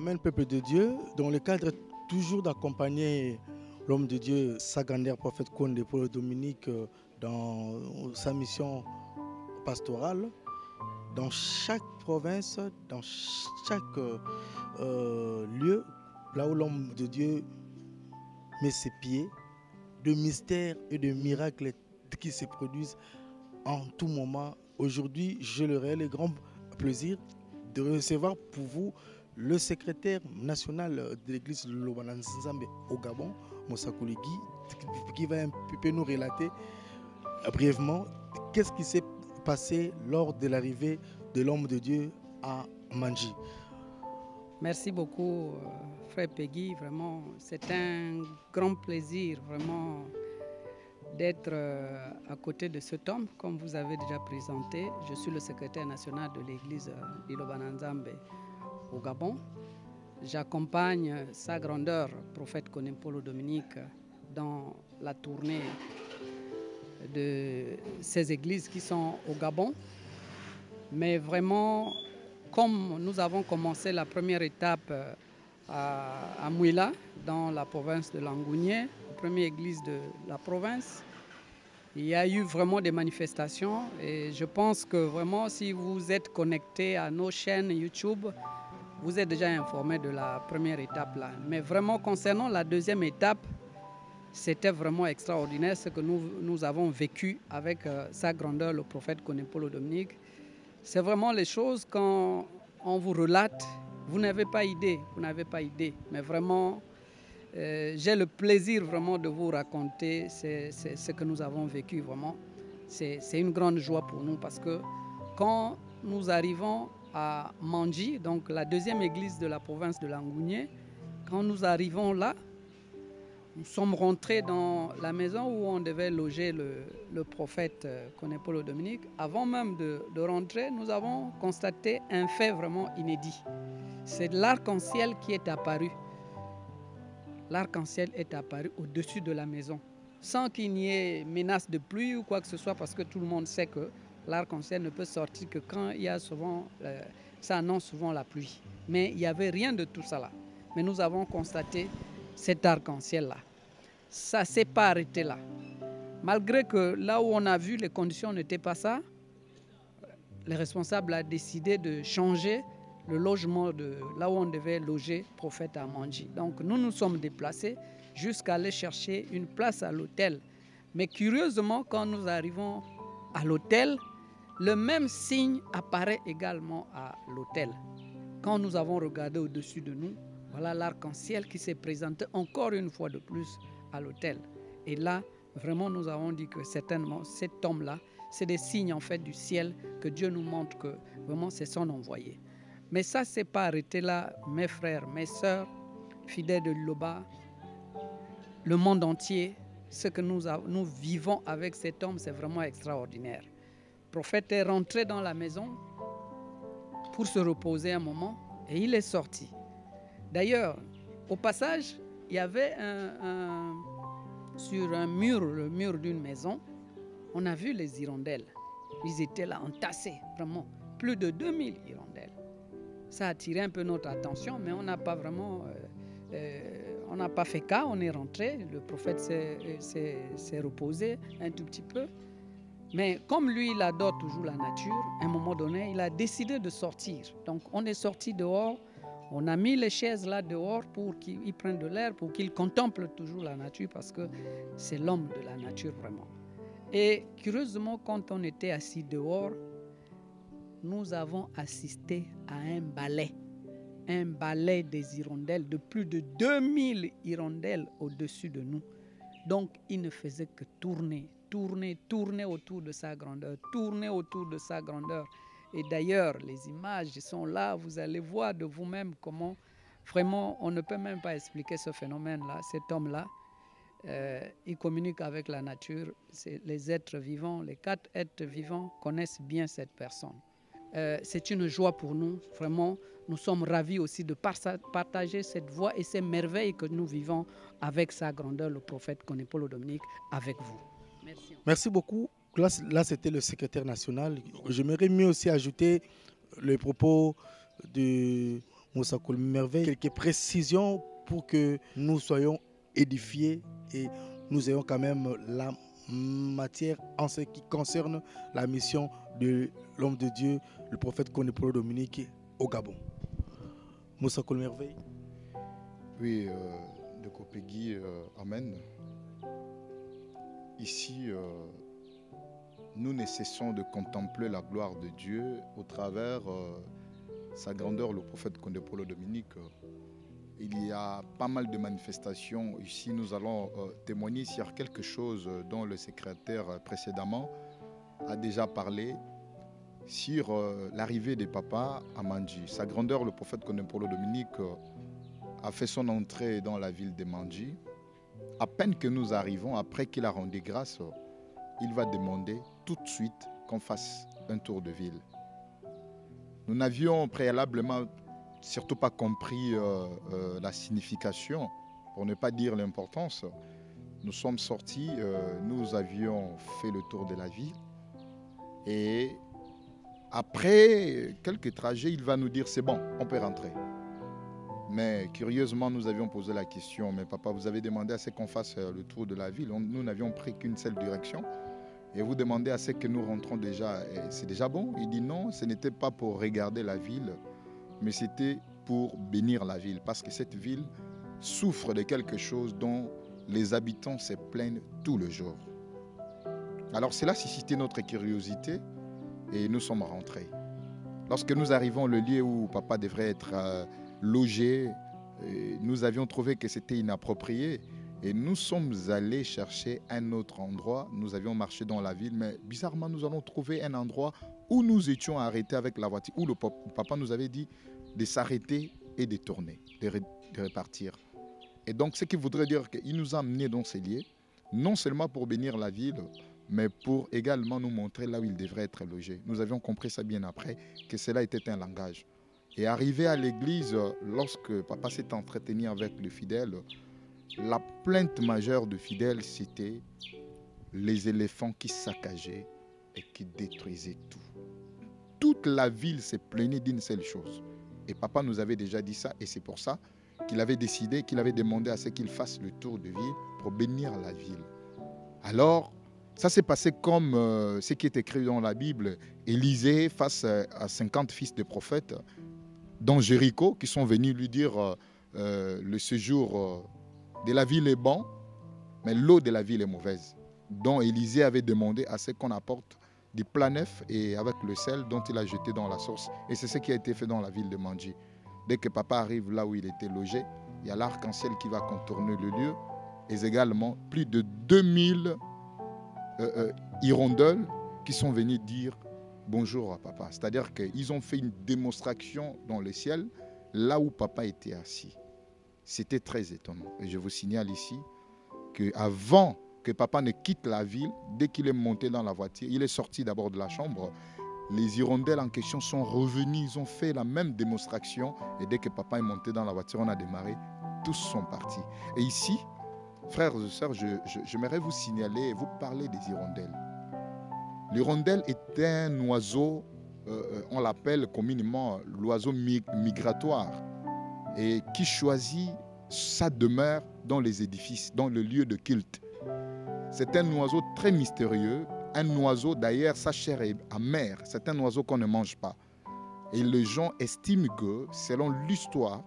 Le peuple de Dieu, dans le cadre toujours d'accompagner l'homme de Dieu, sa grandeur prophète Konde Paul Dominique, dans sa mission pastorale, dans chaque province, dans chaque lieu, là où l'homme de Dieu met ses pieds, de mystères et de miracles qui se produisent en tout moment. Aujourd'hui, j'ai le réel et grand plaisir de recevoir pour vous le secrétaire national de l'église Lobana Nzambe au Gabon, Moussa Kouligui, qui va un peu nous relater brièvement qu'est-ce qui s'est passé lors de l'arrivée de l'homme de Dieu à Manji. Merci beaucoup, frère Peggy. Vraiment, c'est un grand plaisir vraiment d'être à côté de cet homme, comme vous avez déjà présenté. Je suis le secrétaire national de l'église Lobana Nzambe au Gabon. J'accompagne sa grandeur, prophète Konde Paul Dominique, dans la tournée de ces églises qui sont au Gabon. Mais vraiment, comme nous avons commencé la première étape à Mouila, dans la province de Langounié, la première église de la province, il y a eu vraiment des manifestations et je pense que vraiment si vous êtes connecté à nos chaînes YouTube, vous êtes déjà informé de la première étape là. Mais vraiment concernant la deuxième étape, c'était vraiment extraordinaire ce que nous avons vécu avec sa grandeur, le prophète Konde Paul Dominique. C'est vraiment les choses quand on vous relate, vous n'avez pas idée, Mais vraiment, j'ai le plaisir vraiment de vous raconter ce que nous avons vécu vraiment. C'est une grande joie pour nous parce que quand nous arrivons à Manji, donc la deuxième église de la province de Langounié, quand nous arrivons là, nous sommes rentrés dans la maison où on devait loger le prophète Konde Paul Dominique. Avant même de rentrer, nous avons constaté un fait vraiment inédit. C'est l'arc-en-ciel qui est apparu. L'arc-en-ciel est apparu au-dessus de la maison, sans qu'il n'y ait menace de pluie ou quoi que ce soit, parce que tout le monde sait que l'arc-en-ciel ne peut sortir que quand il y a souvent, ça annonce souvent la pluie. Mais il n'y avait rien de tout ça là. Mais nous avons constaté cet arc-en-ciel-là. Ça ne s'est pas arrêté là. Malgré que là où on a vu, les conditions n'étaient pas ça, le responsable a décidé de changer le logement de là où on devait loger prophète à Manji. Donc nous nous sommes déplacés jusqu'à aller chercher une place à l'hôtel. Mais curieusement, quand nous arrivons à l'hôtel, le même signe apparaît également à l'hôtel. Quand nous avons regardé au-dessus de nous, voilà l'arc-en-ciel qui s'est présenté encore une fois de plus à l'hôtel. Et là, vraiment, nous avons dit que certainement, cet homme-là, c'est des signes en fait du ciel que Dieu nous montre que vraiment c'est son envoyé. Mais ça ne s'est pas arrêté là, mes frères, mes sœurs, fidèles de Loba, le monde entier, ce que nous vivons avec cet homme, c'est vraiment extraordinaire. Le prophète est rentré dans la maison pour se reposer un moment et il est sorti. D'ailleurs, au passage, il y avait sur un mur, le mur d'une maison, on a vu les hirondelles. Ils étaient là entassés, vraiment, plus de 2000 hirondelles. Ça a attiré un peu notre attention, mais on n'a pas vraiment, on n'a pas fait cas, on est rentré, le prophète s'est reposé un tout petit peu. Mais comme lui, il adore toujours la nature, à un moment donné, il a décidé de sortir. Donc on est sorti dehors, on a mis les chaises là dehors pour qu'il prenne de l'air, pour qu'il contemple toujours la nature, parce que c'est l'homme de la nature vraiment. Et curieusement, quand on était assis dehors, nous avons assisté à un balai des hirondelles, de plus de 2000 hirondelles au-dessus de nous. Donc, il ne faisait que tourner autour de sa grandeur, Et d'ailleurs, les images sont là, vous allez voir de vous-même comment, vraiment, on ne peut même pas expliquer ce phénomène-là, cet homme-là. Il communique avec la nature, les êtres vivants, les 4 êtres vivants connaissent bien cette personne. C'est une joie pour nous, vraiment. Nous sommes ravis aussi de partager cette voie et ces merveilles que nous vivons avec sa grandeur, le prophète Konde Paul Dominique, avec vous. Merci. Merci beaucoup. Là c'était le secrétaire national. J'aimerais mieux aussi ajouter les propos de Moussa Koul Merveille, quelques précisions pour que nous soyons édifiés et nous ayons quand même la matière en ce qui concerne la mission de l'homme de Dieu, le prophète Kondé-Polo Dominique au Gabon. Moussa Koul Merveille. Oui, de Kopegui, amen. Ici, nous ne cessons de contempler la gloire de Dieu au travers sa grandeur, le prophète Kondé-Polo Dominique. Il y a pas mal de manifestations. Ici, nous allons témoigner sur quelque chose dont le secrétaire précédemment a déjà parlé, sur l'arrivée des papas à Mandji. Sa grandeur, le prophète Kondé-Polo Dominique, a fait son entrée dans la ville de Mandji. À peine que nous arrivons, après qu'il a rendu grâce, il va demander tout de suite qu'on fasse un tour de ville. Nous n'avions préalablement surtout pas compris la signification, pour ne pas dire l'importance. Nous sommes sortis, nous avions fait le tour de la ville et après quelques trajets, il va nous dire c'est bon, on peut rentrer. Mais curieusement, nous avions posé la question, mais papa, vous avez demandé à ce qu'on fasse le tour de la ville. Nous n'avions pris qu'une seule direction. Et vous demandez à ce que nous rentrons déjà. C'est déjà bon? Il dit non, ce n'était pas pour regarder la ville, mais c'était pour bénir la ville. Parce que cette ville souffre de quelque chose dont les habitants se plaignent tout le jour. Alors cela suscitait notre curiosité et nous sommes rentrés. Lorsque nous arrivons au lieu où papa devrait être logé, nous avions trouvé que c'était inapproprié et nous sommes allés chercher un autre endroit. Nous avions marché dans la ville, mais bizarrement nous avons trouvé un endroit où nous étions arrêtés avec la voiture, où le papa nous avait dit de s'arrêter et de tourner, de repartir. Et donc ce qui voudrait dire qu'il nous a amenés dans ces lieux, non seulement pour bénir la ville, mais pour également nous montrer là où il devrait être logé. Nous avions compris ça bien après, que cela était un langage. Et arrivé à l'église, lorsque papa s'est entretenu avec le fidèle, la plainte majeure de fidèles, c'était les éléphants qui saccageaient et qui détruisaient tout. Toute la ville s'est plaignée d'une seule chose. Et papa nous avait déjà dit ça, et c'est pour ça qu'il avait décidé, qu'il avait demandé à ce qu'il fasse le tour de ville pour bénir la ville. Alors, ça s'est passé comme ce qui est écrit dans la Bible. Élisée face à 50 fils de prophètes dans Jéricho qui sont venus lui dire le séjour de la ville est bon, mais l'eau de la ville est mauvaise. Donc Élisée avait demandé à ce qu'on apporte du plat neuf et avec le sel dont il a jeté dans la source. Et c'est ce qui a été fait dans la ville de Mandji. Dès que papa arrive là où il était logé, il y a l'arc-en-ciel qui va contourner le lieu et également plus de 2000 hirondelles qui sont venus dire bonjour à papa. C'est-à-dire qu'ils ont fait une démonstration dans le ciel, là où papa était assis. C'était très étonnant. Et je vous signale ici qu'avant que papa ne quitte la ville, dès qu'il est monté dans la voiture, il est sorti d'abord de la chambre. Les hirondelles en question sont revenus, ils ont fait la même démonstration. Et dès que papa est monté dans la voiture, on a démarré, tous sont partis. Et ici, frères et sœurs, j'aimerais vous signaler et vous parler des hirondelles. L'hirondelle est un oiseau, on l'appelle communément l'oiseau migratoire, et qui choisit sa demeure dans les édifices, dans le lieu de culte. C'est un oiseau très mystérieux, un oiseau d'ailleurs, sa chair est amère, c'est un oiseau qu'on ne mange pas. Et les gens estiment que, selon l'histoire,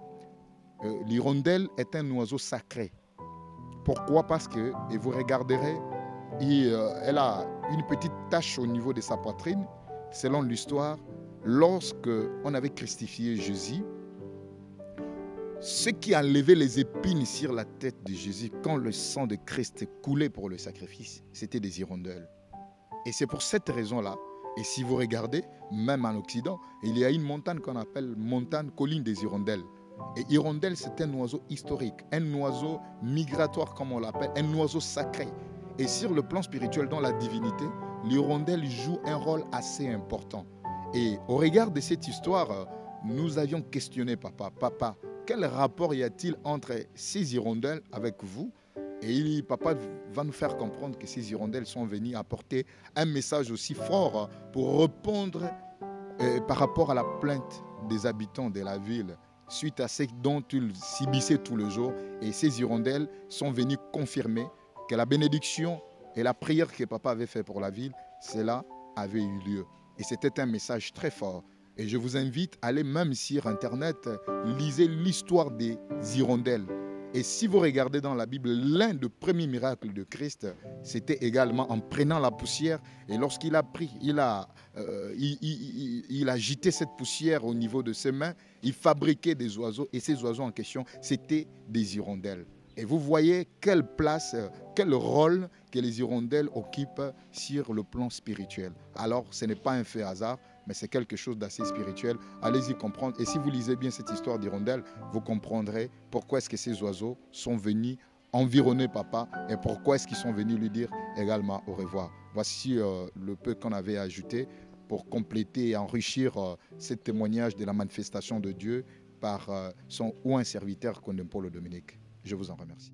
l'hirondelle est un oiseau sacré. Pourquoi? Parce que, et vous regarderez, elle a une petite tache au niveau de sa poitrine. Selon l'histoire, lorsque on avait crucifié Jésus, ce qui enlevait les épines sur la tête de Jésus quand le sang de Christ coulait pour le sacrifice, c'était des hirondelles. Et c'est pour cette raison-là, et si vous regardez, même en Occident, il y a une montagne qu'on appelle colline des hirondelles. Et hirondelle, c'est un oiseau historique, un oiseau migratoire comme on l'appelle, un oiseau sacré. Et sur le plan spirituel, dans la divinité, l'hirondelle joue un rôle assez important. Et au regard de cette histoire, nous avions questionné papa. Papa, quel rapport y a-t-il entre ces hirondelles avec vous? Et papa va nous faire comprendre que ces hirondelles sont venues apporter un message aussi fort pour répondre par rapport à la plainte des habitants de la ville suite à ce dont il subissait tout le jour. Et ces hirondelles sont venues confirmer que la bénédiction et la prière que papa avait fait pour la ville, cela avait eu lieu. Et c'était un message très fort. Et je vous invite à aller même sur Internet, lisez l'histoire des hirondelles. Et si vous regardez dans la Bible, l'un des premiers miracles de Christ, c'était également en prenant la poussière. Et lorsqu'il a pris, il a agité cette poussière au niveau de ses mains, il fabriquait des oiseaux. Et ces oiseaux en question, c'était des hirondelles. Et vous voyez quelle place, quel rôle que les hirondelles occupent sur le plan spirituel. Alors, ce n'est pas un fait hasard, mais c'est quelque chose d'assez spirituel. Allez-y comprendre. Et si vous lisez bien cette histoire d'hirondelles, vous comprendrez pourquoi est-ce que ces oiseaux sont venus environner papa et pourquoi est-ce qu'ils sont venus lui dire également au revoir. Voici le peu qu'on avait ajouté pour compléter et enrichir ce témoignage de la manifestation de Dieu par son ou un serviteur comme Paul Dominique. Je vous en remercie.